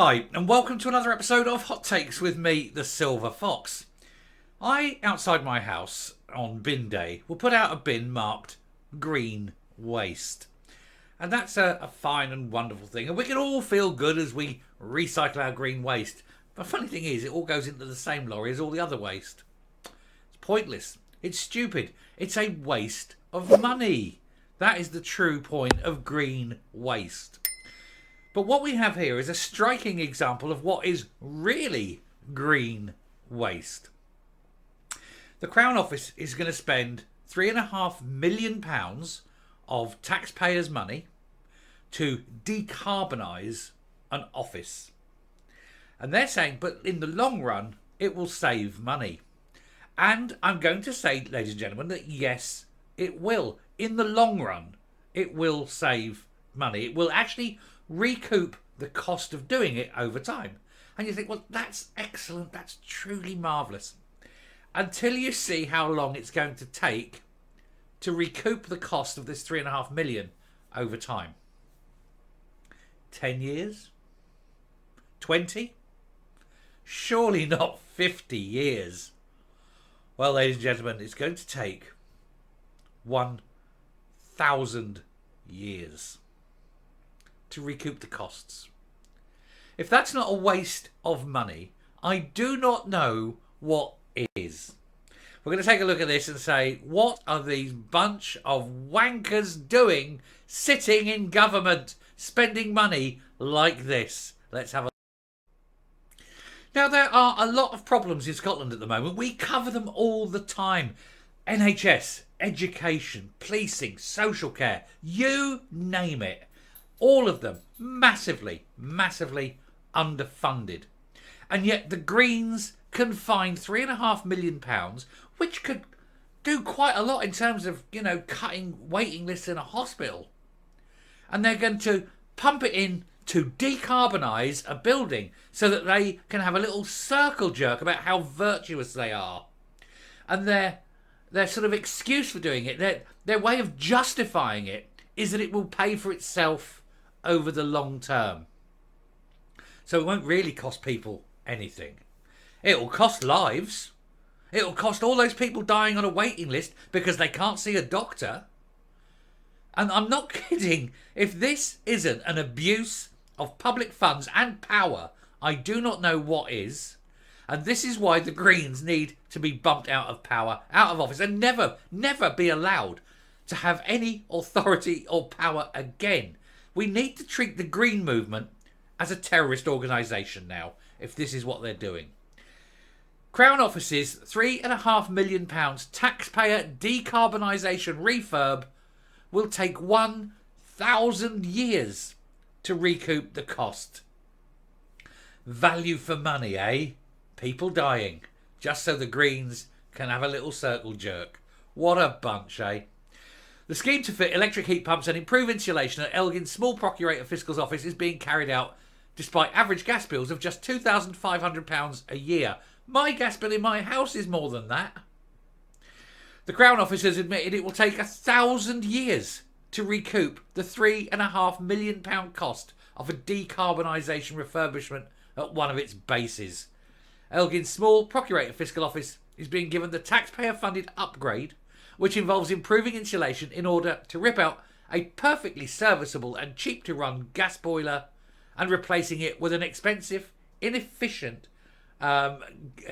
Hi, and welcome to another episode of Hot Takes with me, the Silver Fox. Outside my house on bin day, will put out a bin marked green waste. And that's a fine and wonderful thing. And we can all feel good as we recycle our green waste. But the funny thing is, it all goes into the same lorry as all the other waste. It's pointless. It's stupid. It's a waste of money. That is the true point of green waste. But what we have here is a striking example of what is really green waste. The Crown Office is going to spend £3.5 million of taxpayers' money to decarbonise an office. And they're saying, but in the long run, it will save money. And I'm going to say, ladies and gentlemen, that yes, it will. In the long run, it will save money. It will actually recoup the cost of doing it over time. And you think, well, that's excellent. That's truly marvellous. Until you see how long it's going to take to recoup the cost of this £3.5 million over time. 10 years? 20? Surely not 50 years. Well, ladies and gentlemen, it's going to take 1,000 years to recoup the costs. If that's not a waste of money, I do not know what is. We're going to take a look at this and say, what are these bunch of wankers doing sitting in government, spending money like this? Let's have a look. Now, there are a lot of problems in Scotland at the moment. We cover them all the time. NHS, education, policing, social care, you name it. All of them massively, massively underfunded. And yet the Greens can find £3.5 million, which could do quite a lot in terms of, cutting waiting lists in a hospital. And they're going to pump it in to decarbonise a building so that they can have a little circle jerk about how virtuous they are. And their sort of excuse for doing it, their way of justifying it, is that it will pay for itself over the long term. So it won't really cost people anything. It will cost lives. It will cost all those people dying on a waiting list because they can't see a doctor. And I'm not kidding. If this isn't an abuse of public funds and power, I do not know what is. And this is why the Greens need to be bumped out of power, out of office, and never, never be allowed to have any authority or power again. We need to treat the Green movement as a terrorist organisation now, if this is what they're doing. Crown Office's £3.5 million taxpayer decarbonisation refurb will take 1,000 years to recoup the cost. Value for money, eh? People dying, just so the Greens can have a little circle jerk. What a bunch, eh? The scheme to fit electric heat pumps and improve insulation at Elgin's small procurator fiscal's office is being carried out despite average gas bills of just £2,500 a year. My gas bill in my house is more than that. The Crown Office has admitted it will take 1,000 years to recoup the £3.5 million cost of a decarbonisation refurbishment at one of its bases. Elgin's small procurator fiscal office is being given the taxpayer-funded upgrade, which involves improving insulation in order to rip out a perfectly serviceable and cheap-to-run gas boiler and replacing it with an expensive, inefficient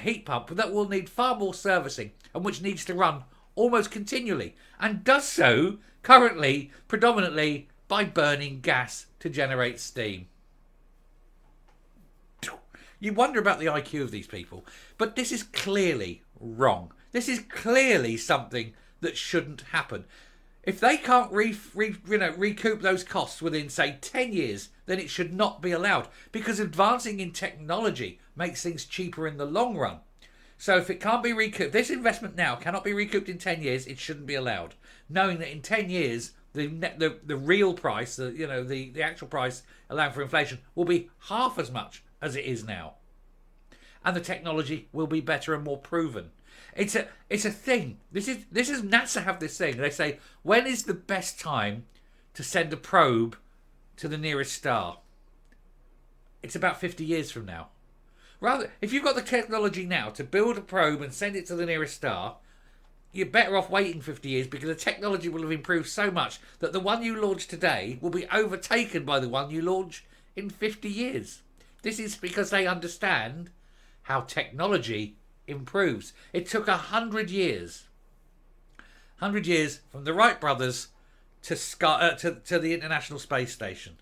heat pump that will need far more servicing and which needs to run almost continually and does so currently predominantly by burning gas to generate steam. You wonder about the IQ of these people, but this is clearly wrong. This is clearly something that shouldn't happen. If they can't recoup those costs within, say, 10 years, then it should not be allowed, because advancing in technology makes things cheaper in the long run. So if it can't be recouped, this investment now cannot be recouped in 10 years, it shouldn't be allowed. Knowing that in 10 years, the real price, the actual price allowing for inflation, will be half as much as it is now. And the technology will be better and more proven. It's a thing. This is NASA have this thing. They say, when is the best time to send a probe to the nearest star? it's about 50 years from now. Rather, if you've got the technology now to build a probe and send it to the nearest star, you're better off waiting 50 years because the technology will have improved so much that the one you launch today will be overtaken by the one you launch in 50 years. This is because they understand how technology improves. It took 100 years. 100 years from the Wright brothers to the International Space Station.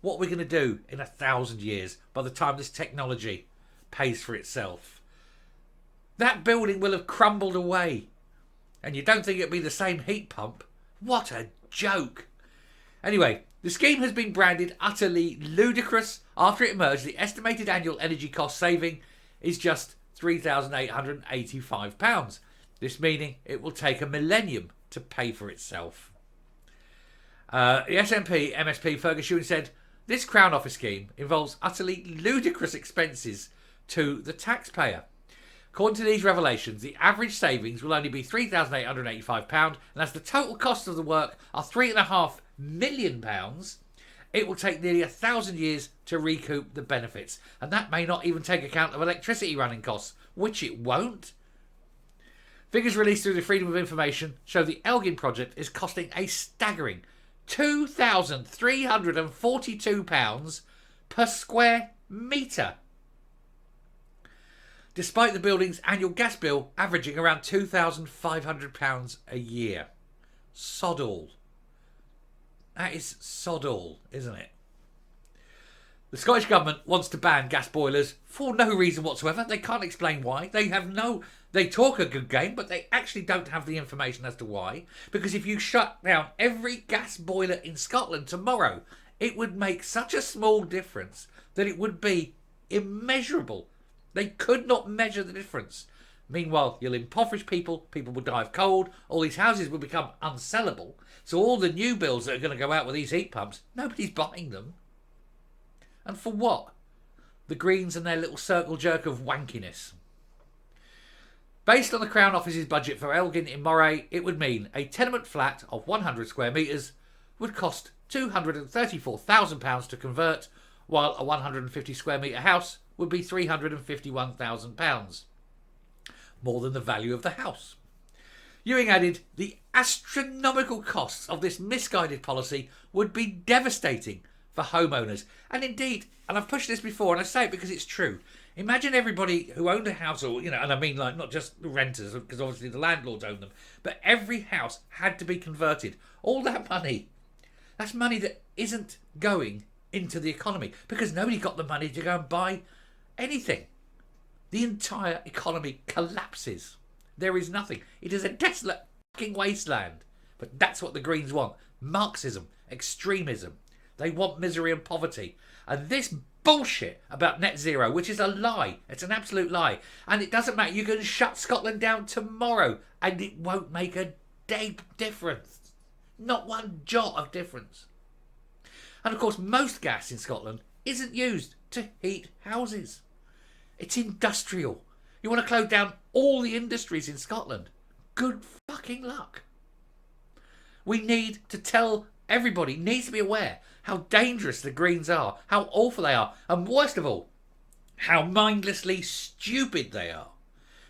What are we going to do in 1,000 years by the time this technology pays for itself? That building will have crumbled away. And you don't think it'll be the same heat pump? What a joke. Anyway, the scheme has been branded utterly ludicrous. After it emerged, the estimated annual energy cost saving is just £3,885. This meaning it will take a millennium to pay for itself. The SNP MSP Fergus Ewing said, this Crown Office scheme involves utterly ludicrous expenses to the taxpayer. According to these revelations, the average savings will only be £3,885, and as the total cost of the work are £3.5 million, it will take nearly 1,000 years to recoup the benefits. And that may not even take account of electricity running costs, which it won't. Figures released through the Freedom of Information show the Elgin project is costing a staggering £2,342 per square metre, despite the building's annual gas bill averaging around £2,500 a year. Sod all. That is sod all, isn't it? The Scottish Government wants to ban gas boilers for no reason whatsoever. They can't explain why. They talk a good game, but they actually don't have the information as to why. Because if you shut down every gas boiler in Scotland tomorrow, it would make such a small difference that it would be immeasurable. They could not measure the difference. Meanwhile, you'll impoverish people, people will die of cold, all these houses will become unsellable. So all the new builds that are going to go out with these heat pumps, nobody's buying them. And for what? The Greens and their little circle jerk of wankiness. Based on the Crown Office's budget for Elgin in Moray, it would mean a tenement flat of 100 square metres would cost £234,000 to convert, while a 150 square metre house would be £351,000. More than the value of the house. Ewing added, the astronomical costs of this misguided policy would be devastating for homeowners. And indeed, and I've pushed this before, and I say it because it's true, imagine everybody who owned a house, or, and I mean like not just the renters, because obviously the landlords own them, but every house had to be converted. All that money, that's money that isn't going into the economy, because nobody got the money to go and buy anything. The entire economy collapses. There is nothing. It is a desolate fucking wasteland. But that's what the Greens want. Marxism, extremism. They want misery and poverty. And this bullshit about net zero, which is a lie. It's an absolute lie. And it doesn't matter. You can shut Scotland down tomorrow and it won't make a day difference. Not one jot of difference. And of course, most gas in Scotland isn't used to heat houses. It's industrial. You want to close down all the industries in Scotland? Good fucking luck. We need to tell everybody, needs to be aware how dangerous the Greens are, how awful they are, and worst of all, how mindlessly stupid they are.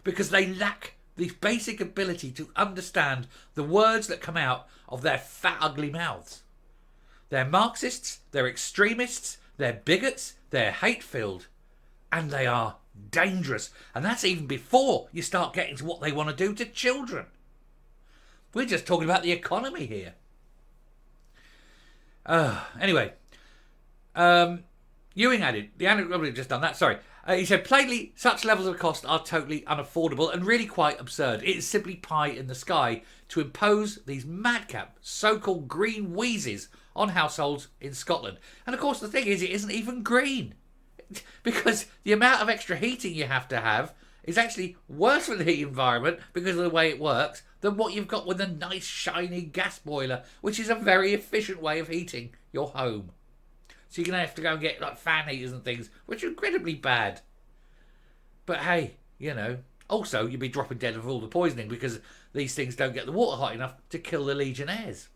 Because they lack the basic ability to understand the words that come out of their fat, ugly mouths. They're Marxists, they're extremists, they're bigots, they're hate-filled, and they are dangerous. And that's even before you start getting to what they want to do to children. We're just talking about the economy here. Anyway, Ewing added, I've just done that, sorry. He said, plainly, such levels of cost are totally unaffordable and really quite absurd. It is simply pie in the sky to impose these madcap so-called green wheezes on households in Scotland. And of course, the thing is, it isn't even green. Because the amount of extra heating you have to have is actually worse for the environment because of the way it works than what you've got with a nice shiny gas boiler, which is a very efficient way of heating your home. So you're going to have to go and get like fan heaters and things, which are incredibly bad. But hey, also you'd be dropping dead of all the poisoning because these things don't get the water hot enough to kill the Legionnaires.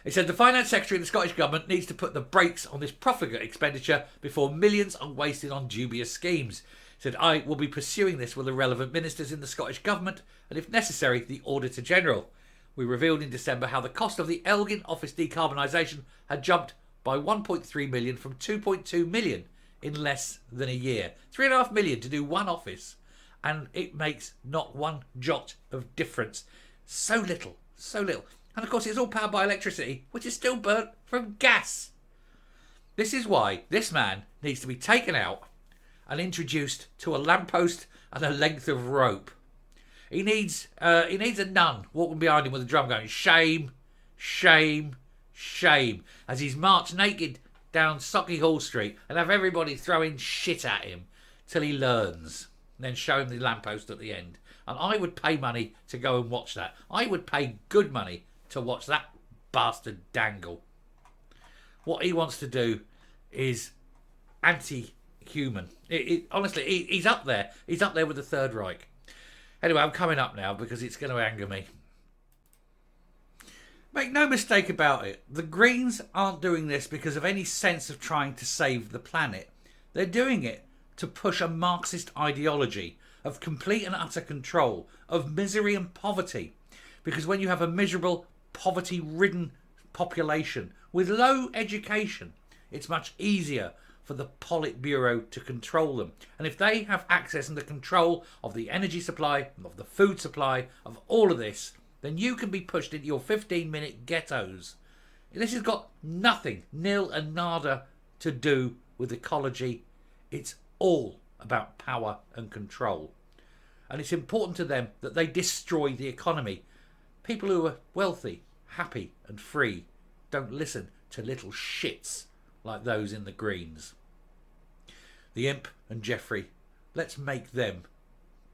He said the Finance Secretary of the Scottish Government needs to put the brakes on this profligate expenditure before millions are wasted on dubious schemes. He said, I will be pursuing this with the relevant ministers in the Scottish Government and, if necessary, the Auditor General. We revealed in December how the cost of the Elgin office decarbonisation had jumped by 1.3 million from 2.2 million in less than a year. 3.5 million to do one office, and it makes not one jot of difference. So little, so little. And of course it's all powered by electricity, which is still burnt from gas. This is why this man needs to be taken out and introduced to a lamppost and a length of rope. He needs a nun walking behind him with a drum going, shame, shame, shame, as he's marched naked down Socky Hall Street and have everybody throwing shit at him till he learns. And then show him the lamppost at the end. And I would pay money to go and watch that. I would pay good money to watch that bastard dangle. What he wants to do is anti-human. Honestly, he's up there. He's up there with the Third Reich. Anyway, I'm coming up now because it's going to anger me. Make no mistake about it. The Greens aren't doing this because of any sense of trying to save the planet. They're doing it to push a Marxist ideology of complete and utter control, of misery and poverty. Because when you have a miserable, poverty-ridden population with low education, it's much easier for the Politburo to control them. And if they have access and the control of the energy supply, of the food supply, of all of this, then you can be pushed into your 15-minute ghettos. This has got nothing, nil and nada, to do with ecology. It's all about power and control. And it's important to them that they destroy the economy. People who are wealthy, happy and free don't listen to little shits like those in the Greens. The Imp and Geoffrey, let's make them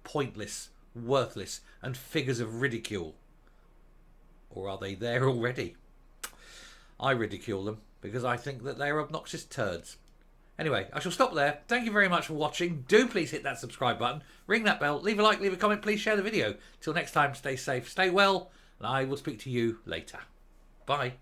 pointless, worthless and figures of ridicule. Or are they there already? I ridicule them because I think that they're obnoxious turds. Anyway, I shall stop there. Thank you very much for watching. Do please hit that subscribe button, ring that bell, leave a like, leave a comment, please share the video. Till next time, stay safe, stay well, and I will speak to you later. Bye.